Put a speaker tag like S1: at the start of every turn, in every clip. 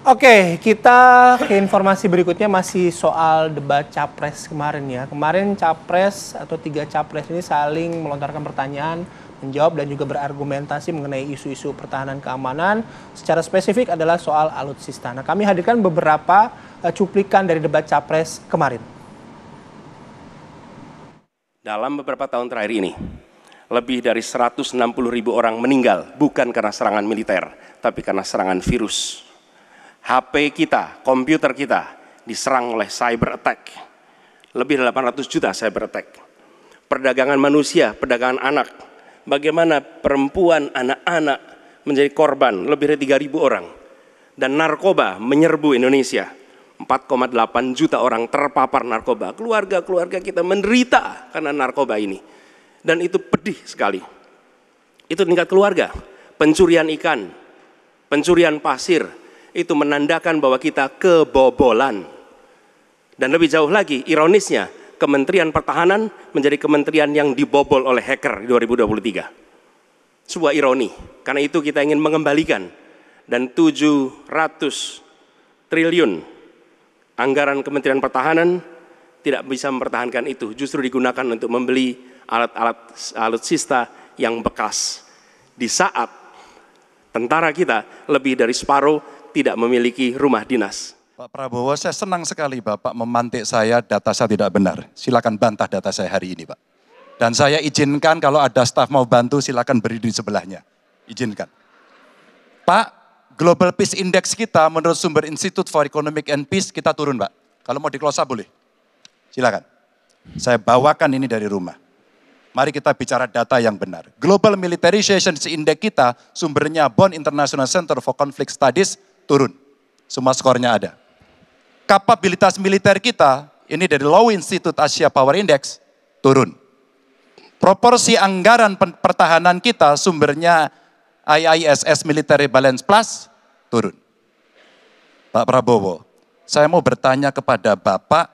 S1: Oke, kita ke informasi berikutnya masih soal debat capres kemarin ya. Kemarin capres atau 3 capres ini saling melontarkan pertanyaan, menjawab dan juga berargumentasi mengenai isu-isu pertahanan keamanan. Secara spesifik adalah soal alutsista. Nah, kami hadirkan beberapa cuplikan dari debat capres kemarin.
S2: Dalam beberapa tahun terakhir ini, lebih dari 160.000 orang meninggal bukan karena serangan militer, tapi karena serangan virus. HP kita, komputer kita diserang oleh cyber attack. Lebih dari 800 juta cyber attack. Perdagangan manusia, perdagangan anak. Bagaimana perempuan, anak-anak menjadi korban, lebih dari 3.000 orang. Dan narkoba menyerbu Indonesia. 4,8 juta orang terpapar narkoba. Keluarga-keluarga kita menderita karena narkoba ini. Dan itu pedih sekali. Itu tingkat keluarga. Pencurian ikan, pencurian pasir, itu menandakan bahwa kita kebobolan. Dan lebih jauh lagi, ironisnya, Kementerian Pertahanan menjadi kementerian yang dibobol oleh hacker di 2023. Sebuah ironi, karena itu kita ingin mengembalikan. Dan 700 triliun anggaran Kementerian Pertahanan tidak bisa mempertahankan itu, justru digunakan untuk membeli alat-alat alutsista yang bekas. Di saat tentara kita lebih dari separuh tidak memiliki rumah dinas.
S3: Pak Prabowo, saya senang sekali Bapak memantik saya, data saya tidak benar. Silakan bantah data saya hari ini, Pak. Dan saya izinkan kalau ada staf mau bantu, silakan berdiri di sebelahnya. Izinkan. Pak, Global Peace Index kita menurut sumber Institute for Economic and Peace kita turun, Pak. Kalau mau diklosa boleh. Silakan. Saya bawakan ini dari rumah. Mari kita bicara data yang benar. Global Militarization Index kita sumbernya Bonn International Center for Conflict Studies turun. Semua skornya ada. Kapabilitas militer kita, ini dari Law Institute Asia Power Index, turun. Proporsi anggaran pertahanan kita, sumbernya IISS Military Balance Plus, turun. Pak Prabowo, saya mau bertanya kepada Bapak,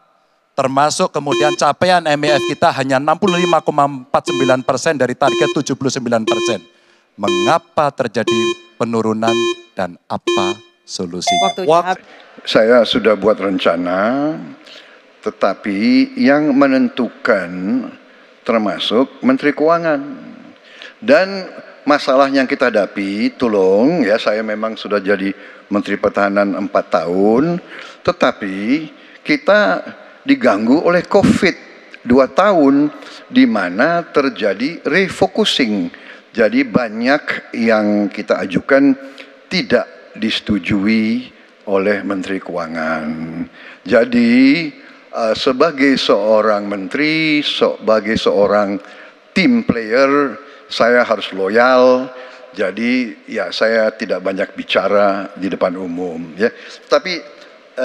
S3: termasuk kemudian capaian MEF kita hanya 65,49% dari target 79%. Mengapa terjadi penurunan dan apa solusinya?
S4: Saya sudah buat rencana, tetapi yang menentukan termasuk Menteri Keuangan. Dan masalah yang kita hadapi, tolong ya, saya memang sudah jadi Menteri Pertahanan 4 tahun, tetapi kita diganggu oleh COVID 2 tahun, di mana terjadi refocusing. Jadi banyak yang kita ajukan tidak disetujui oleh Menteri Keuangan. Jadi sebagai seorang menteri, sebagai seorang team player, saya harus loyal. Jadi ya saya tidak banyak bicara di depan umum ya. Tapi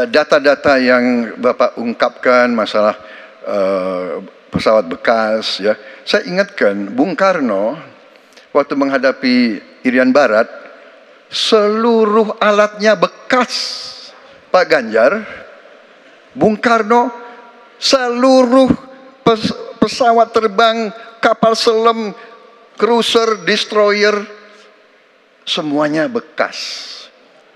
S4: data-data yang Bapak ungkapkan masalah pesawat bekas ya. Saya ingatkan Bung Karno waktu menghadapi Irian Barat, seluruh alatnya bekas. Pak Ganjar, Bung Karno, seluruh pesawat terbang, kapal selam, cruiser, destroyer, semuanya bekas.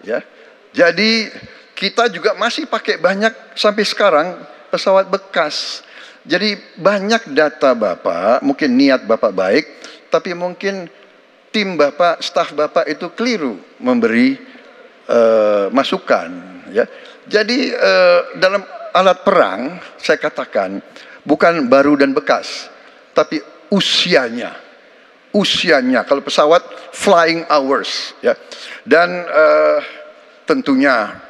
S4: Ya, jadi kita juga masih pakai banyak sampai sekarang pesawat bekas. Jadi banyak data Bapak, mungkin niat Bapak baik, tapi mungkin tim Bapak, staf Bapak itu keliru memberi masukan. Ya, jadi dalam alat perang saya katakan bukan baru dan bekas, tapi usianya. Kalau pesawat flying hours, ya. Dan tentunya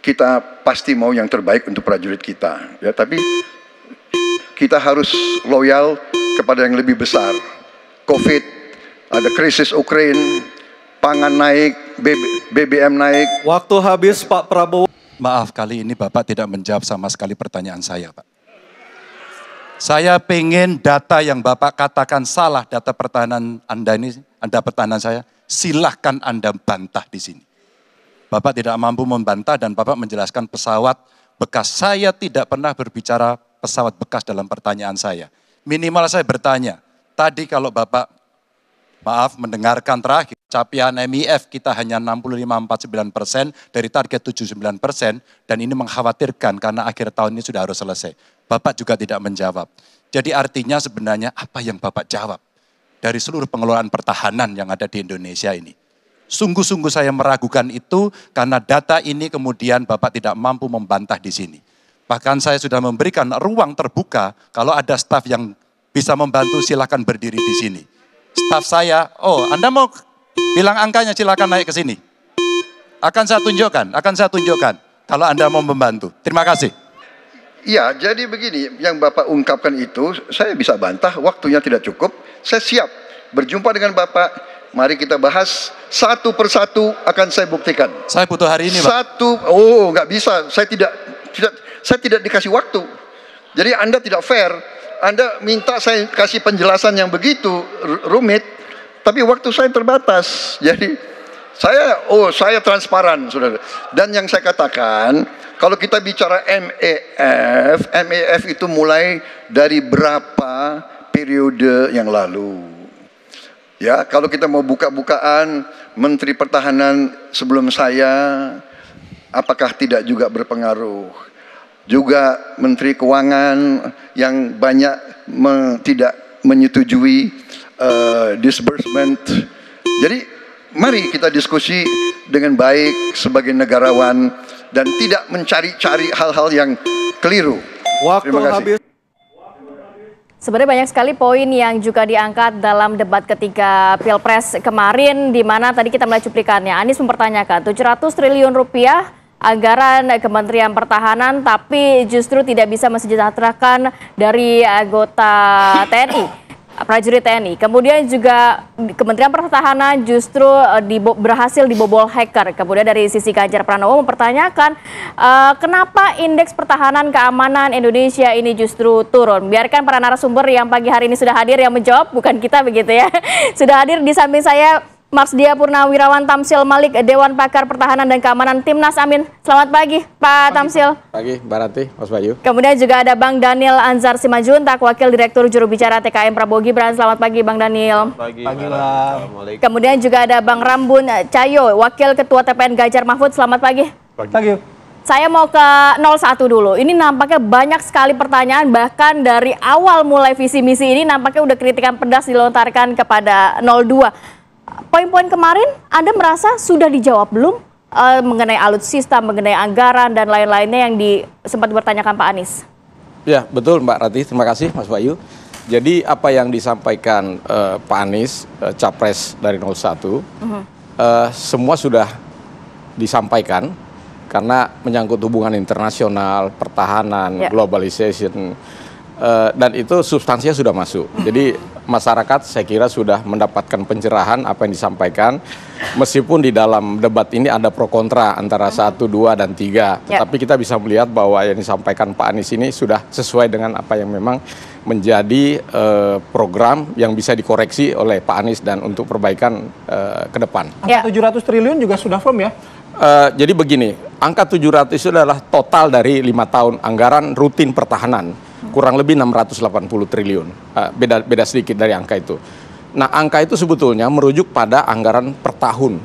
S4: kita pasti mau yang terbaik untuk prajurit kita, ya. Tapi kita harus loyal kepada yang lebih besar. COVID, ada krisis Ukraina, pangan naik, BBM naik.
S5: Waktu habis Pak Prabowo.
S3: Maaf, kali ini Bapak tidak menjawab sama sekali pertanyaan saya, Pak. Saya pengen data yang Bapak katakan salah, data pertahanan Anda ini, Anda pertahanan saya, silahkan Anda bantah di sini. Bapak tidak mampu membantah dan Bapak menjelaskan pesawat bekas. Saya tidak pernah berbicara pesawat bekas dalam pertanyaan saya. Minimal saya bertanya, tadi kalau Bapak, maaf, mendengarkan terakhir, Capaian MIF kita hanya 65,49% dari target 79%, dan ini mengkhawatirkan karena akhir tahun ini sudah harus selesai. Bapak juga tidak menjawab. Jadi artinya sebenarnya apa yang Bapak jawab dari seluruh pengelolaan pertahanan yang ada di Indonesia ini? Sungguh-sungguh saya meragukan itu karena data ini kemudian Bapak tidak mampu membantah di sini. Bahkan saya sudah memberikan ruang terbuka, kalau ada staf yang bisa membantu silakan berdiri di sini. Staf saya, oh Anda mau bilang angkanya silakan naik ke sini. Akan saya tunjukkan kalau Anda mau membantu. Terima kasih.
S4: Ya, jadi begini, yang Bapak ungkapkan itu saya bisa bantah, waktunya tidak cukup. Saya siap berjumpa dengan Bapak. Mari kita bahas satu persatu, akan saya buktikan.
S3: Saya butuh hari ini, Pak.
S4: Nggak bisa. Saya tidak dikasih waktu. Jadi Anda tidak fair. Anda minta saya kasih penjelasan yang begitu rumit, tapi waktu saya terbatas. Jadi saya transparan, saudara. Dan yang saya katakan, kalau kita bicara MEF itu mulai dari berapa periode yang lalu. Ya, kalau kita mau buka-bukaan, Menteri Pertahanan sebelum saya, apakah tidak juga berpengaruh? Juga Menteri Keuangan yang banyak tidak menyetujui disbursement. Jadi mari kita diskusi dengan baik sebagai negarawan dan tidak mencari-cari hal-hal yang keliru.
S5: Waktu habis.
S6: Sebenarnya banyak sekali poin yang juga diangkat dalam debat ketiga Pilpres kemarin, di mana tadi kita melihat cuplikannya. Anies mempertanyakan 700 triliun rupiah anggaran Kementerian Pertahanan, tapi justru tidak bisa mensejahterakan dari anggota TNI, prajurit TNI. Kemudian juga Kementerian Pertahanan justru berhasil dibobol hacker. Kemudian dari sisi Ganjar Pranowo mempertanyakan kenapa indeks pertahanan keamanan Indonesia ini justru turun. Biarkan para narasumber yang pagi hari ini sudah hadir yang menjawab, bukan kita begitu ya. Sudah hadir di samping saya Marsdia Purnawirawan Tamsil Malik, Dewan Pakar Pertahanan dan Keamanan Timnas Amin. Selamat pagi, Pak Tamsil.
S7: Pagi, Mbak Ranti, Mas Bayu.
S6: Kemudian juga ada Bang Daniel Anzar Simajuntak, Wakil Direktur Juru Bicara TKM Prabowo Gibran. Selamat pagi, Bang Daniel.
S5: Pagi,
S1: Bang.
S6: Kemudian juga ada Bang Rambun Cahyo, Wakil Ketua TPN Ganjar Mahfud. Selamat pagi.
S1: Pagi.
S6: Saya mau ke 01 dulu. Ini nampaknya banyak sekali pertanyaan, bahkan dari awal mulai visi misi ini nampaknya udah kritikan pedas dilontarkan kepada 02. Poin-poin kemarin Anda merasa sudah dijawab belum mengenai alutsista, mengenai anggaran dan lain-lainnya yang sempat dipertanyakan Pak Anies?
S7: Ya, betul Mbak Rati, terima kasih Mas Bayu. Jadi apa yang disampaikan Pak Anies, Capres dari 01, semua sudah disampaikan karena menyangkut hubungan internasional, pertahanan, globalization, dan itu substansinya sudah masuk. Jadi masyarakat saya kira sudah mendapatkan pencerahan apa yang disampaikan, meskipun di dalam debat ini ada pro kontra antara 1, 2, dan 3. Tetapi kita bisa melihat bahwa yang disampaikan Pak Anies ini sudah sesuai dengan apa yang memang menjadi program yang bisa dikoreksi oleh Pak Anies dan untuk perbaikan ke depan.
S1: Angka 700 triliun juga sudah firm ya?
S7: Jadi begini, angka 700 itu adalah total dari 5 tahun anggaran rutin pertahanan. Kurang lebih 680 triliun, beda sedikit dari angka itu. Nah, angka itu sebetulnya merujuk pada anggaran per tahun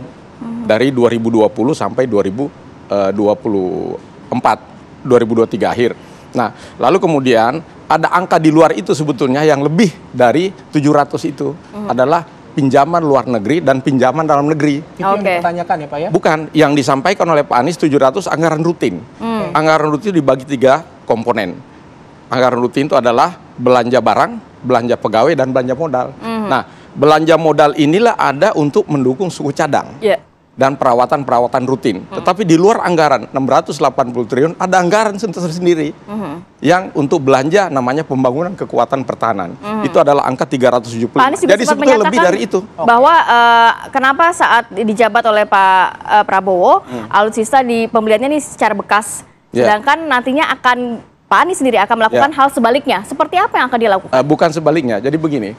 S7: dari 2020 sampai 2023 akhir. Nah, lalu kemudian ada angka di luar itu sebetulnya yang lebih dari 700 itu adalah pinjaman luar negeri dan pinjaman dalam negeri.
S1: Itu yang dipertanyakan ya Pak ya? Bukan,
S7: yang disampaikan oleh Pak Anies 700 anggaran rutin. Anggaran rutin dibagi 3 komponen. Anggaran rutin itu adalah belanja barang, belanja pegawai, dan belanja modal. Nah, belanja modal inilah ada untuk mendukung suku cadang dan perawatan-perawatan rutin. Tetapi di luar anggaran 680 triliun ada anggaran sendiri yang untuk belanja namanya pembangunan kekuatan pertahanan. Itu adalah angka 375. Jadi sebetulnya lebih dari itu.
S6: Bahwa kenapa saat dijabat oleh Pak Prabowo, alutsista di pembeliannya ini secara bekas, sedangkan nantinya akan Pak Anies sendiri akan melakukan hal sebaliknya. Seperti apa yang akan dilakukan?
S7: Bukan sebaliknya. Jadi begini,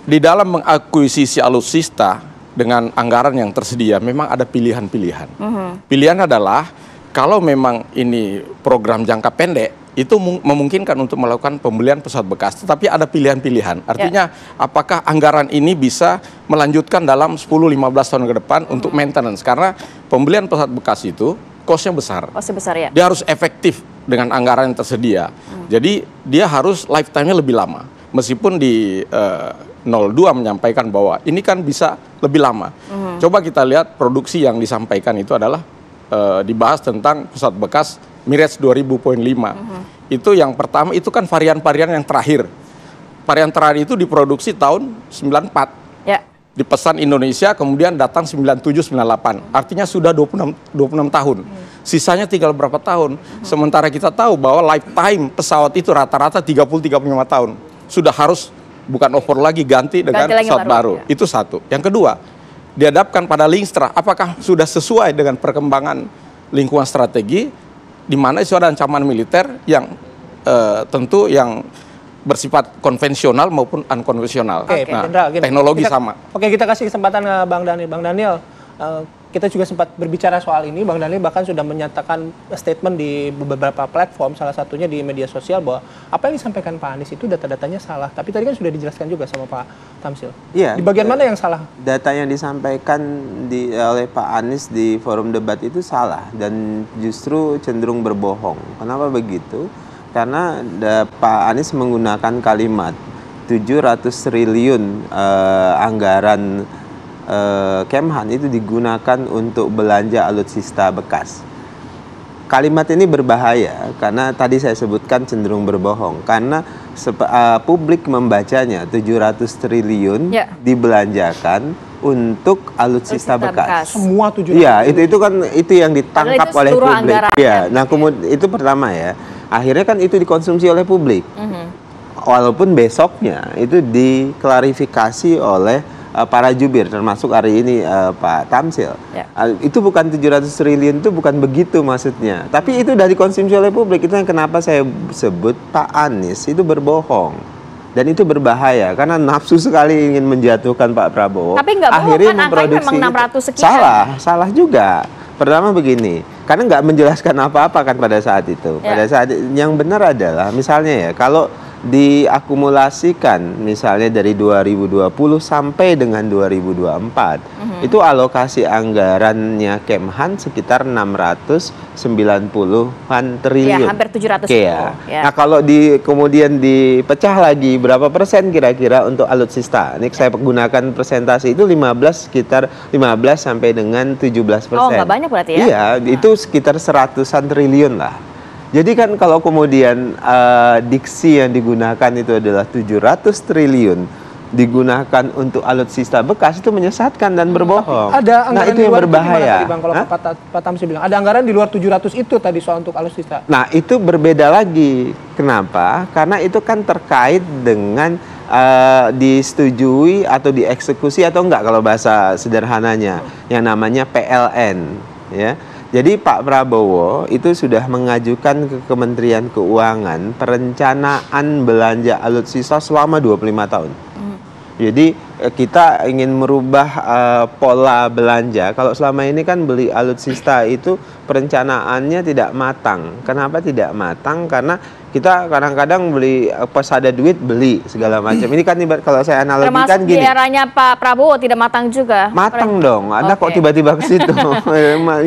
S7: di dalam mengakuisisi alutsista dengan anggaran yang tersedia, memang ada pilihan-pilihan. Pilihan adalah kalau memang ini program jangka pendek, itu memungkinkan untuk melakukan pembelian pesawat bekas. Tetapi ada pilihan-pilihan. Artinya apakah anggaran ini bisa melanjutkan dalam 10-15 tahun ke depan untuk maintenance. Karena pembelian pesawat bekas itu cost-nya besar.
S6: Cost-nya besar ya.
S7: Dia harus efektif dengan anggaran yang tersedia. Jadi dia harus lifetime-nya lebih lama. Meskipun di 02 menyampaikan bahwa ini kan bisa lebih lama. Coba kita lihat produksi yang disampaikan itu adalah dibahas tentang pesawat bekas Mirage 2000.5. Itu yang pertama, itu kan varian-varian yang terakhir. Varian terakhir itu diproduksi tahun 94.
S6: Ya.
S7: Dipesan Indonesia, kemudian datang 97-98. Artinya sudah 26 tahun. Sisanya tinggal berapa tahun. Sementara kita tahu bahwa lifetime pesawat itu rata-rata 30-35 tahun. Sudah harus bukan over lagi, ganti dengan pesawat baru. Itu satu. Yang kedua, dihadapkan pada Linkstra. Apakah sudah sesuai dengan perkembangan lingkungan strategi, di mana itu ada ancaman militer yang tentu yang bersifat konvensional maupun unkonvensional. Teknologi sama.
S1: Oke, kita kasih kesempatan ke Bang Daniel. Bang Daniel, kita juga sempat berbicara soal ini. Bang Daniel bahkan sudah menyatakan statement di beberapa platform, salah satunya di media sosial, bahwa apa yang disampaikan Pak Anies itu data-datanya salah. Tapi tadi kan sudah dijelaskan juga sama Pak Tamsil.
S8: Iya.
S1: Di bagian mana yang salah?
S8: Data yang disampaikan oleh Pak Anies di forum debat itu salah dan justru cenderung berbohong. Kenapa begitu? Karena Pak Anies menggunakan kalimat 700 triliun anggaran Kemhan itu digunakan untuk belanja alutsista bekas. Kalimat ini berbahaya karena tadi saya sebutkan cenderung berbohong. Karena publik membacanya 700 triliun dibelanjakan untuk alutsista bekas.
S1: Semua 700.
S8: Iya, itu kan itu yang ditangkap oleh publik. Iya, nah kemudian itu pertama ya. Akhirnya kan itu dikonsumsi oleh publik. Walaupun besoknya itu diklarifikasi oleh para jubir, termasuk hari ini Pak Tamsil. Itu bukan 700 triliun, itu bukan begitu maksudnya. Tapi itu sudah dikonsumsi oleh publik. Itu yang kenapa saya sebut Pak Anies itu berbohong. Dan itu berbahaya, karena nafsu sekali ingin menjatuhkan Pak Prabowo.
S6: Tapi nggak bohong kan, angkanya memang 600 sekian.
S8: Salah juga. Pertama begini, karena nggak menjelaskan apa-apa kan pada saat itu. Pada saat yang benar adalah, misalnya ya, kalau diakumulasikan misalnya dari 2020 sampai dengan 2024 itu alokasi anggarannya Kemhan sekitar 690-an triliun.
S6: Ya, hampir 700.
S8: Ya. Nah, kalau kemudian dipecah lagi berapa persen kira-kira untuk alutsista? Ini saya gunakan persentase itu 15 sampai dengan 17%.
S6: Oh, nggak banyak berarti ya?
S8: Iya, itu sekitar 100-an triliun lah. Jadi kan kalau kemudian diksi yang digunakan itu adalah 700 triliun digunakan untuk alutsista bekas, itu menyesatkan dan berbohong.
S1: Ada anggaran
S8: itu yang berbahaya.
S1: Tadi, Bang, kalau Pak Tamsil bilang ada anggaran di luar 700 itu tadi soal untuk alutsista.
S8: Nah, itu berbeda lagi. Kenapa? Karena itu kan terkait dengan disetujui atau dieksekusi atau enggak kalau bahasa sederhananya, yang namanya PLN, ya. Jadi Pak Prabowo itu sudah mengajukan ke Kementerian Keuangan perencanaan belanja alutsista selama 25 tahun. Jadi kita ingin merubah pola belanja. Kalau selama ini kan beli alutsista itu perencanaannya tidak matang. Kenapa tidak matang? Karena kita kadang-kadang beli pas ada duit beli segala macam. Ini kan kalau saya analogikan
S6: termasuk
S8: gini.
S6: Termasuk di eranya Pak Prabowo tidak matang juga.
S8: Matang dong. Anda kok tiba-tiba ke situ?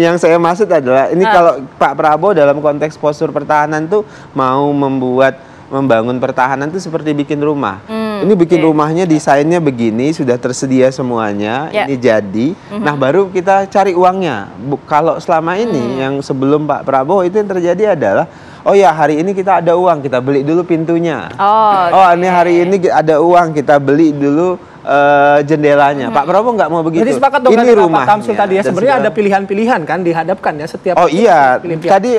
S8: Yang saya maksud adalah ini kalau Pak Prabowo dalam konteks postur pertahanan tuh mau membangun pertahanan tuh seperti bikin rumah. Ini bikin rumahnya desainnya begini, sudah tersedia semuanya, ini jadi. Nah, baru kita cari uangnya. Kalau selama ini yang sebelum Pak Prabowo itu yang terjadi adalah, oh ya hari ini kita ada uang, kita beli dulu pintunya. Ini hari ini ada uang, kita beli dulu jendelanya. Pak Prabowo nggak mau begitu.
S1: Jadi sepakat dong
S8: ini rumah.
S1: Pak Tamsil tadi ya, sebenarnya ada pilihan-pilihan kan dihadapkan ya setiap.
S8: Oh iya, tadi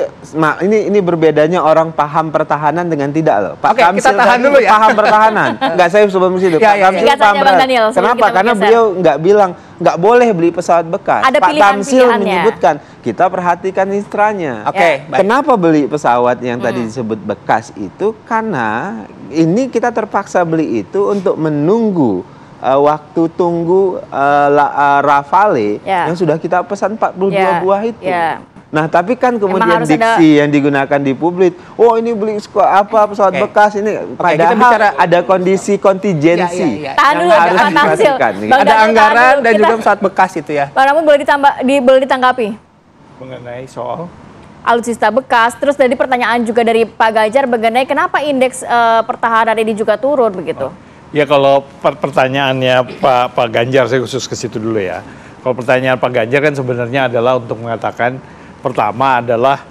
S8: ini berbedanya orang paham pertahanan dengan tidak loh. Pak Tamsil
S1: kita tahan dulu ya.
S8: Paham pertahanan. Enggak, saya sebelum situ. Pak Tamsil paham pertahanan. Kenapa? Karena beliau nggak bilang nggak boleh beli pesawat bekas.
S6: Ada
S8: Pak Tamsil menyebutkan kita perhatikan istranya. Kenapa beli pesawat yang tadi disebut bekas itu? Karena ini kita terpaksa beli itu untuk menunggu waktu tunggu Rafale yang sudah kita pesan 42 buah itu. Nah, tapi kan kemudian
S6: harus
S8: diksi yang digunakan di publik, oh ini beli pesawat bekas ini, padahal ada kondisi kontingensi.
S6: Tahan dulu,
S8: harus
S6: Pak Tamsil.
S8: diperhatikan.
S1: Ada anggaran dan juga pesawat bekas itu ya.
S6: Bang Namun boleh ditanggapi
S5: Mengenai soal
S6: alutsista bekas. Terus tadi pertanyaan juga dari Pak Ganjar mengenai kenapa indeks pertahanan ini juga turun begitu.
S5: ya kalau pertanyaannya Pak Ganjar, saya khusus ke situ dulu ya. Kalau pertanyaan Pak Ganjar kan sebenarnya adalah untuk mengatakan pertama adalah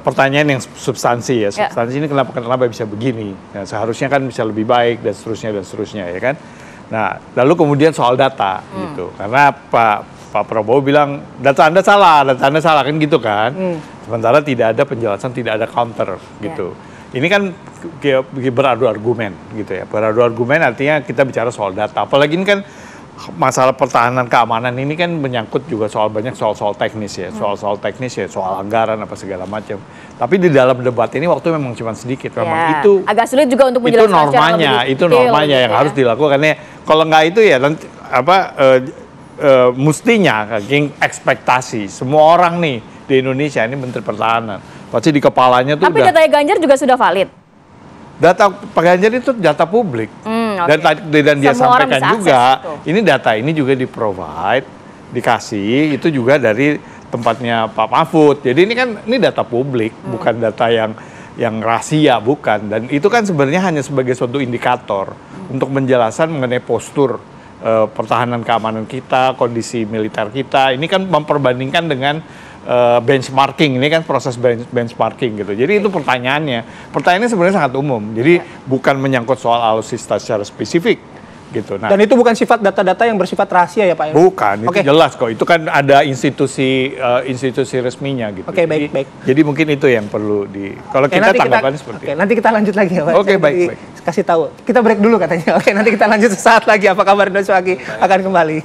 S5: pertanyaan yang substansi ya. Substansi ini kenapa bisa begini? Nah, seharusnya kan bisa lebih baik dan seterusnya ya kan. Nah, lalu kemudian soal data gitu. Karena Pak Prabowo bilang data Anda salah kan gitu kan. Sementara tidak ada penjelasan, tidak ada counter gitu. Ini kan beradu argumen gitu ya. Beradu argumen artinya kita bicara soal data. Apalagi ini kan masalah pertahanan keamanan ini kan menyangkut juga banyak soal teknis ya. Soal teknis ya, soal anggaran apa segala macam. Tapi di dalam debat ini waktu memang cuma sedikit. Memang itu
S6: agak sulit juga untuk menjelaskan
S5: itu normanya yang harus dilakukan. Kalau nggak itu ya nanti mestinya ekspektasi semua orang nih di Indonesia ini Menteri Pertahanan pasti di kepalanya tuh.
S6: Tapi datanya Ganjar juga sudah valid.
S5: Data Pak Ganjar itu data publik dan dia sampaikan juga ini data ini juga dikasih itu juga dari tempatnya Pak Mahfud. Jadi ini data publik, bukan data yang rahasia, bukan. Dan itu kan sebenarnya hanya sebagai suatu indikator untuk menjelaskan mengenai postur pertahanan keamanan kita, kondisi militer kita. Ini kan memperbandingkan dengan benchmarking, ini kan proses benchmarking gitu. Jadi itu pertanyaannya sebenarnya sangat umum. Jadi bukan menyangkut soal alutsista secara spesifik gitu. Nah,
S1: dan itu bukan sifat data-data yang bersifat rahasia ya Pak?
S5: Bukan, itu jelas kok. Itu kan ada institusi resminya gitu.
S1: Oke, baik.
S5: Jadi mungkin itu yang perlu kalau kita tanggapannya seperti itu.
S1: Nanti kita lanjut lagi ya Pak.
S5: Oke, baik.
S1: Kasih tahu. Kita break dulu katanya. Oke, nanti kita lanjut sesaat lagi. Apa kabar Indonesia lagi akan kembali.